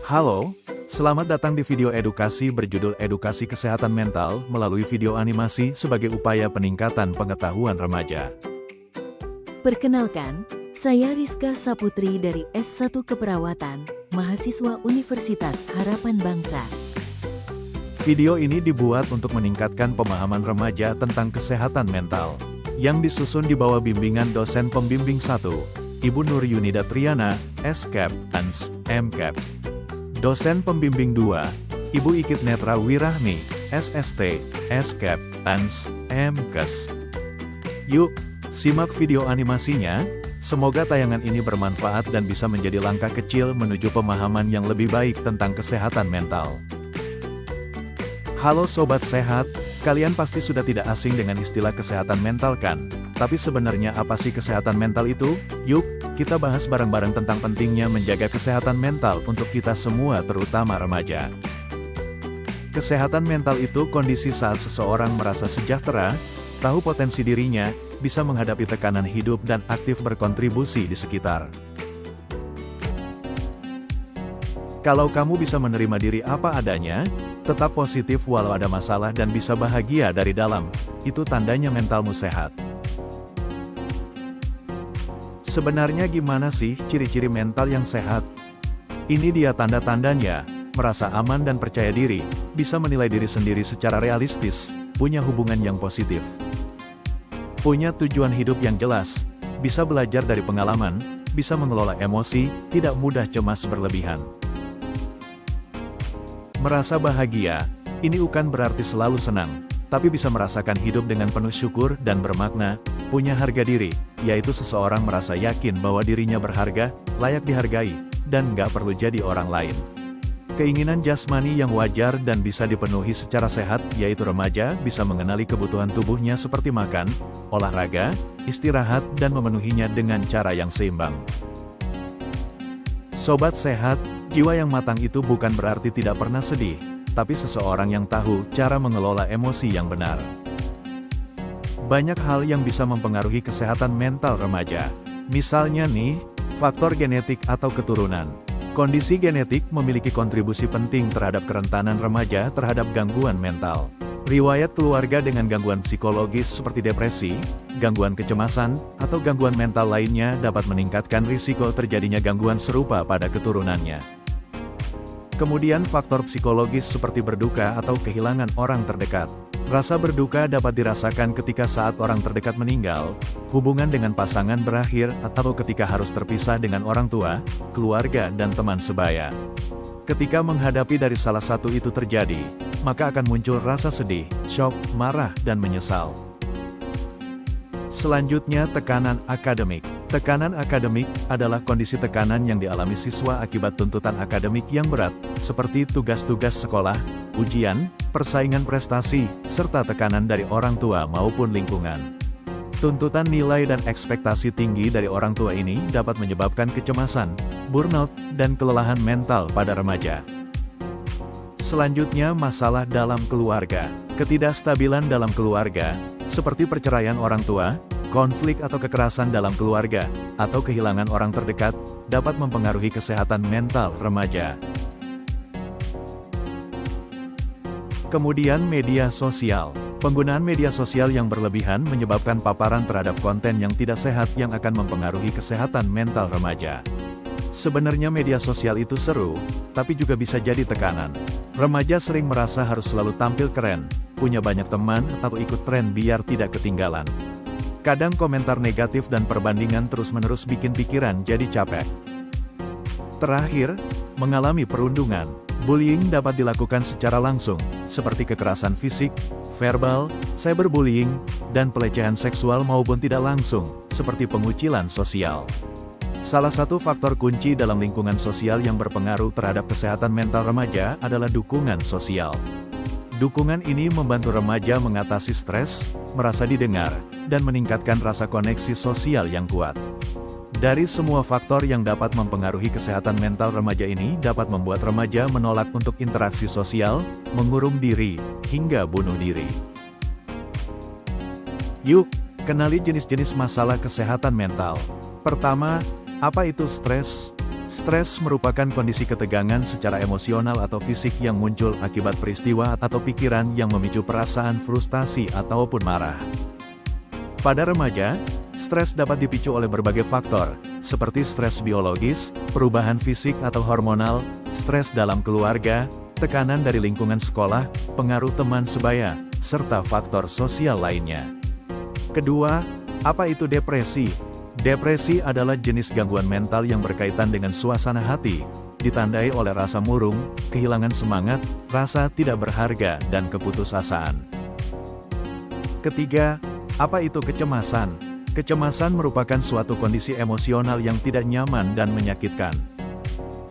Halo, selamat datang di video edukasi berjudul Edukasi Kesehatan Mental melalui video animasi sebagai upaya peningkatan pengetahuan remaja. Perkenalkan, saya Rizka Saputri dari S1 Keperawatan, mahasiswa Universitas Harapan Bangsa. Video ini dibuat untuk meningkatkan pemahaman remaja tentang kesehatan mental, yang disusun di bawah bimbingan dosen pembimbing 1, Ibu Nur Yunida Triana, S.Cap, ANS, M.Cap. Dosen pembimbing 2, Ibu Ikit Netra Wirahmi, SST, S.Cap, ANS, M.Kes. Yuk, simak video animasinya. Semoga tayangan ini bermanfaat dan bisa menjadi langkah kecil menuju pemahaman yang lebih baik tentang kesehatan mental. Halo Sobat Sehat, kalian pasti sudah tidak asing dengan istilah kesehatan mental kan? Tapi sebenarnya apa sih kesehatan mental itu? Yuk, kita bahas bareng-bareng tentang pentingnya menjaga kesehatan mental untuk kita semua terutama remaja. Kesehatan mental itu kondisi saat seseorang merasa sejahtera, tahu potensi dirinya, bisa menghadapi tekanan hidup dan aktif berkontribusi di sekitar. Kalau kamu bisa menerima diri apa adanya, tetap positif walau ada masalah dan bisa bahagia dari dalam, itu tandanya mentalmu sehat. Sebenarnya gimana sih ciri-ciri mental yang sehat? Ini dia tanda-tandanya: merasa aman dan percaya diri, bisa menilai diri sendiri secara realistis, punya hubungan yang positif, punya tujuan hidup yang jelas, bisa belajar dari pengalaman, bisa mengelola emosi, tidak mudah cemas berlebihan. Merasa bahagia, ini bukan berarti selalu senang, tapi bisa merasakan hidup dengan penuh syukur dan bermakna, punya harga diri, yaitu seseorang merasa yakin bahwa dirinya berharga, layak dihargai, dan nggak perlu jadi orang lain. Keinginan jasmani yang wajar dan bisa dipenuhi secara sehat, yaitu remaja bisa mengenali kebutuhan tubuhnya seperti makan, olahraga, istirahat, dan memenuhinya dengan cara yang seimbang. Sobat Sehat, jiwa yang matang itu bukan berarti tidak pernah sedih, tapi seseorang yang tahu cara mengelola emosi yang benar. Banyak hal yang bisa mempengaruhi kesehatan mental remaja. Misalnya nih, faktor genetik atau keturunan. Kondisi genetik memiliki kontribusi penting terhadap kerentanan remaja terhadap gangguan mental. Riwayat keluarga dengan gangguan psikologis seperti depresi, gangguan kecemasan, atau gangguan mental lainnya dapat meningkatkan risiko terjadinya gangguan serupa pada keturunannya. Kemudian faktor psikologis seperti berduka atau kehilangan orang terdekat. Rasa berduka dapat dirasakan ketika saat orang terdekat meninggal, hubungan dengan pasangan berakhir, atau ketika harus terpisah dengan orang tua, keluarga, dan teman sebaya. Ketika menghadapi dari salah satu itu terjadi, maka akan muncul rasa sedih, syok, marah, dan menyesal. Selanjutnya, tekanan akademik. Tekanan akademik adalah kondisi tekanan yang dialami siswa akibat tuntutan akademik yang berat, seperti tugas-tugas sekolah, ujian, persaingan prestasi, serta tekanan dari orang tua maupun lingkungan. Tuntutan nilai dan ekspektasi tinggi dari orang tua ini dapat menyebabkan kecemasan, burnout, dan kelelahan mental pada remaja. Selanjutnya, masalah dalam keluarga. Ketidakstabilan dalam keluarga, seperti perceraian orang tua, konflik atau kekerasan dalam keluarga, atau kehilangan orang terdekat, dapat mempengaruhi kesehatan mental remaja. Kemudian media sosial. Penggunaan media sosial yang berlebihan menyebabkan paparan terhadap konten yang tidak sehat yang akan mempengaruhi kesehatan mental remaja. Sebenarnya media sosial itu seru, tapi juga bisa jadi tekanan. Remaja sering merasa harus selalu tampil keren, punya banyak teman, atau ikut tren biar tidak ketinggalan. Kadang komentar negatif dan perbandingan terus-menerus bikin pikiran jadi capek. Terakhir, mengalami perundungan. Bullying dapat dilakukan secara langsung, seperti kekerasan fisik, verbal, cyberbullying, dan pelecehan seksual maupun tidak langsung, seperti pengucilan sosial. Salah satu faktor kunci dalam lingkungan sosial yang berpengaruh terhadap kesehatan mental remaja adalah dukungan sosial. Dukungan ini membantu remaja mengatasi stres, merasa didengar, dan meningkatkan rasa koneksi sosial yang kuat. Dari semua faktor yang dapat mempengaruhi kesehatan mental remaja ini dapat membuat remaja menolak untuk interaksi sosial, mengurung diri, hingga bunuh diri. Yuk, kenali jenis-jenis masalah kesehatan mental. Pertama, apa itu stres? Stres merupakan kondisi ketegangan secara emosional atau fisik yang muncul akibat peristiwa atau pikiran yang memicu perasaan frustasi ataupun marah. Pada remaja, stres dapat dipicu oleh berbagai faktor, seperti stres biologis, perubahan fisik atau hormonal, stres dalam keluarga, tekanan dari lingkungan sekolah, pengaruh teman sebaya, serta faktor sosial lainnya. Kedua, apa itu depresi? Depresi adalah jenis gangguan mental yang berkaitan dengan suasana hati, ditandai oleh rasa murung, kehilangan semangat, rasa tidak berharga, dan keputusasaan. Ketiga, apa itu kecemasan? Kecemasan merupakan suatu kondisi emosional yang tidak nyaman dan menyakitkan.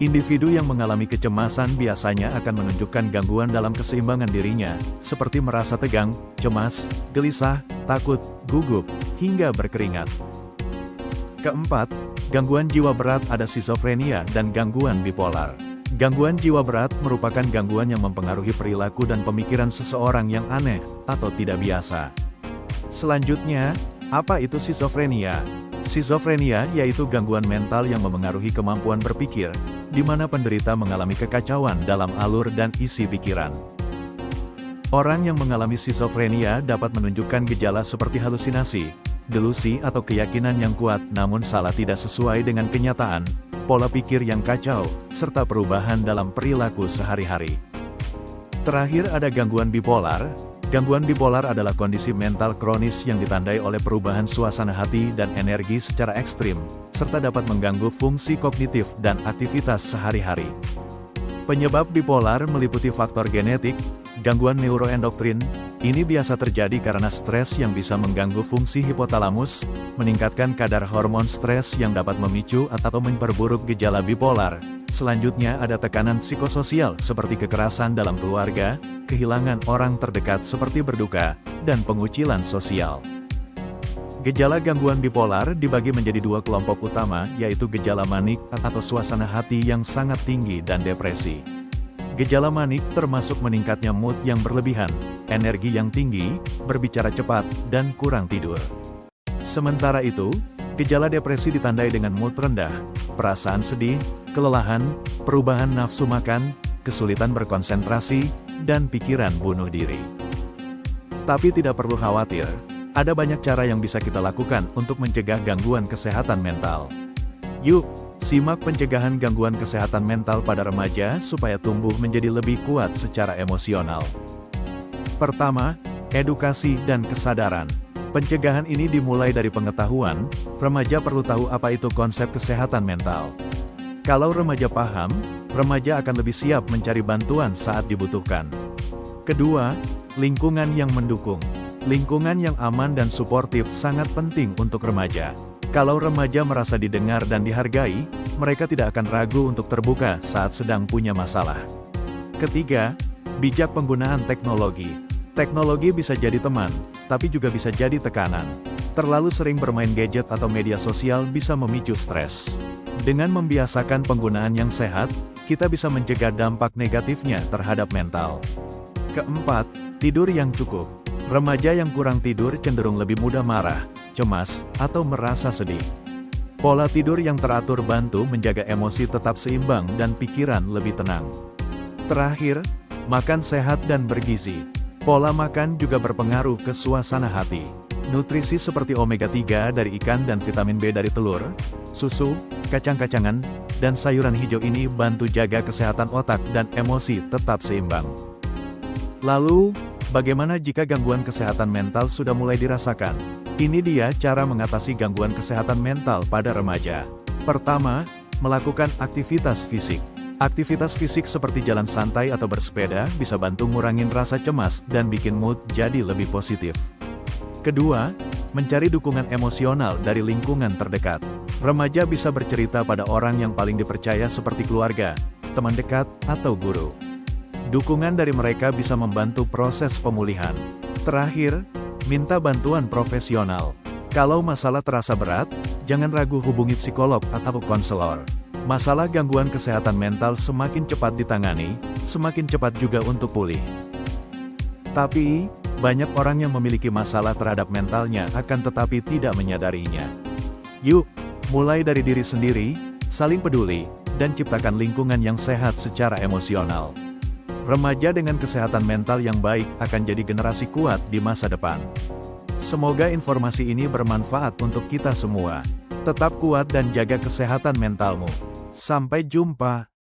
Individu yang mengalami kecemasan biasanya akan menunjukkan gangguan dalam keseimbangan dirinya, seperti merasa tegang, cemas, gelisah, takut, gugup, hingga berkeringat. Keempat, gangguan jiwa berat ada skizofrenia dan gangguan bipolar. Gangguan jiwa berat merupakan gangguan yang mempengaruhi perilaku dan pemikiran seseorang yang aneh atau tidak biasa. Selanjutnya, apa itu skizofrenia? Skizofrenia yaitu gangguan mental yang memengaruhi kemampuan berpikir, di mana penderita mengalami kekacauan dalam alur dan isi pikiran. Orang yang mengalami skizofrenia dapat menunjukkan gejala seperti halusinasi, delusi atau keyakinan yang kuat namun salah tidak sesuai dengan kenyataan, pola pikir yang kacau, serta perubahan dalam perilaku sehari-hari. Terakhir ada gangguan bipolar. Gangguan bipolar adalah kondisi mental kronis yang ditandai oleh perubahan suasana hati dan energi secara ekstrim, serta dapat mengganggu fungsi kognitif dan aktivitas sehari-hari. Penyebab bipolar meliputi faktor genetik, gangguan neuroendokrin. Ini biasa terjadi karena stres yang bisa mengganggu fungsi hipotalamus, meningkatkan kadar hormon stres yang dapat memicu atau memperburuk gejala bipolar. Selanjutnya ada tekanan psikososial seperti kekerasan dalam keluarga, kehilangan orang terdekat seperti berduka, dan pengucilan sosial. Gejala gangguan bipolar dibagi menjadi dua kelompok utama, yaitu gejala manik atau suasana hati yang sangat tinggi dan depresi. Gejala manik termasuk meningkatnya mood yang berlebihan, energi yang tinggi, berbicara cepat, dan kurang tidur. Sementara itu, gejala depresi ditandai dengan mood rendah, perasaan sedih, kelelahan, perubahan nafsu makan, kesulitan berkonsentrasi, dan pikiran bunuh diri. Tapi tidak perlu khawatir, ada banyak cara yang bisa kita lakukan untuk mencegah gangguan kesehatan mental. Yuk, simak pencegahan gangguan kesehatan mental pada remaja supaya tumbuh menjadi lebih kuat secara emosional. Pertama, edukasi dan kesadaran. Pencegahan ini dimulai dari pengetahuan, remaja perlu tahu apa itu konsep kesehatan mental. Kalau remaja paham, remaja akan lebih siap mencari bantuan saat dibutuhkan. Kedua, lingkungan yang mendukung. Lingkungan yang aman dan suportif sangat penting untuk remaja. Kalau remaja merasa didengar dan dihargai, mereka tidak akan ragu untuk terbuka saat sedang punya masalah. Ketiga, bijak penggunaan teknologi. Teknologi bisa jadi teman, tapi juga bisa jadi tekanan. Terlalu sering bermain gadget atau media sosial bisa memicu stres. Dengan membiasakan penggunaan yang sehat, kita bisa mencegah dampak negatifnya terhadap mental. Keempat, tidur yang cukup. Remaja yang kurang tidur cenderung lebih mudah marah, cemas, atau merasa sedih. Pola tidur yang teratur bantu menjaga emosi tetap seimbang dan pikiran lebih tenang. Terakhir, makan sehat dan bergizi. Pola makan juga berpengaruh ke suasana hati. Nutrisi seperti omega-3 dari ikan dan vitamin B dari telur, susu, kacang-kacangan, dan sayuran hijau ini bantu jaga kesehatan otak dan emosi tetap seimbang. Lalu, bagaimana jika gangguan kesehatan mental sudah mulai dirasakan? Ini dia cara mengatasi gangguan kesehatan mental pada remaja. Pertama, melakukan aktivitas fisik. Aktivitas fisik seperti jalan santai atau bersepeda bisa bantu ngurangin rasa cemas dan bikin mood jadi lebih positif. Kedua, mencari dukungan emosional dari lingkungan terdekat. Remaja bisa bercerita pada orang yang paling dipercaya seperti keluarga, teman dekat, atau guru. Dukungan dari mereka bisa membantu proses pemulihan. Terakhir, minta bantuan profesional. Kalau masalah terasa berat, jangan ragu hubungi psikolog atau konselor. Masalah gangguan kesehatan mental semakin cepat ditangani, semakin cepat juga untuk pulih. Tapi, banyak orang yang memiliki masalah terhadap mentalnya akan tetapi tidak menyadarinya. Yuk, mulai dari diri sendiri, saling peduli, dan ciptakan lingkungan yang sehat secara emosional. Remaja dengan kesehatan mental yang baik akan jadi generasi kuat di masa depan. Semoga informasi ini bermanfaat untuk kita semua. Tetap kuat dan jaga kesehatan mentalmu. Sampai jumpa.